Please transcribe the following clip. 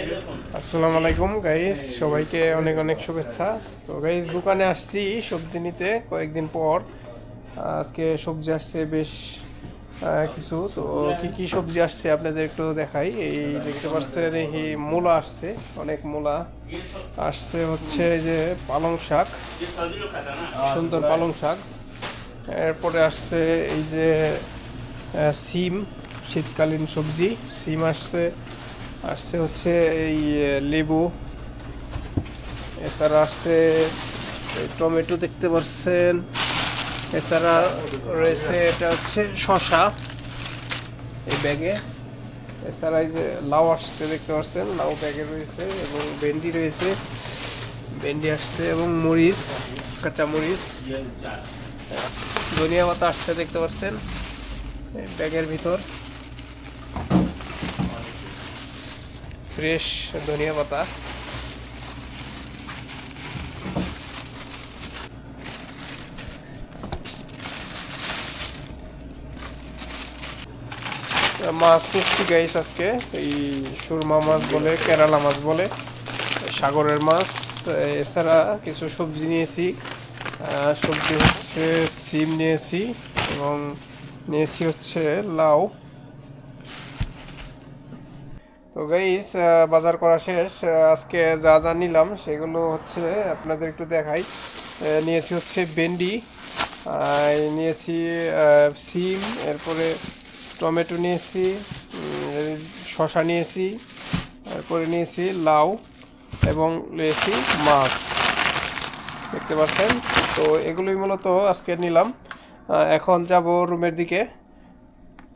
আসসালামু আলাইকুম গাইস, সবাইকে অনেক অনেক শুভেচ্ছা। তো গাইস, দোকানে আসছি সবজি নিতে কয়েকদিন পর। আজকে সবজি আসছে বেশ কিছু। তো কি কি সবজি আসছে আপনাদের একটু দেখাই। এই দেখতে পাচ্ছেন, এই মূলা আসছে, অনেক মূলা আসছে। হচ্ছে এই যে পালং শাক, সুন্দর পালং শাক। এরপরে আসছে এই যে সিম, শীতকালীন সবজি সিম আসছে। আসছে হচ্ছে এই লেবু। এছাড়া আসছে টমেটো দেখতে পাচ্ছেন। এছাড়া রয়েছে এটা হচ্ছে শসা এই ব্যাগে। এছাড়া এই যে লাউ আসছে দেখতে পাচ্ছেন, লাউ ব্যাগে রয়েছে, এবং ভেন্ডি রয়েছে, ভেন্ডি আসছে, এবং মরিচ, কাঁচা মরিচ, ধনিয়া পাতা আসছে দেখতে পাচ্ছেন এই ব্যাগের ভিতর, ফ্রেশ ধনিয়া পাতা। মাছ নিচ্ছি গাইস আজকে, এই সুরমা মাছ বলে, কেরালা মাছ বলে, সাগরের মাছ। এছাড়া কিছু সবজি নিয়েছি। সবজি হচ্ছে সিম নিয়েছি, এবং নিয়েছি হচ্ছে লাউ। তো গাইস, বাজার করা শেষ। আজকে যা যা নিলাম সেগুলো হচ্ছে আপনাদের একটু দেখাই। নিয়েছি হচ্ছে ভেন্ডি, নিয়েছি সিম, এরপরে টমেটো নিয়েছি, শসা নিয়েছি, তারপরে নিয়েছি লাউ, এবং নিয়েছি মাছ দেখতে পাচ্ছেন। তো এগুলোই মূলত আজকে নিলাম। এখন যাব রুমের দিকে।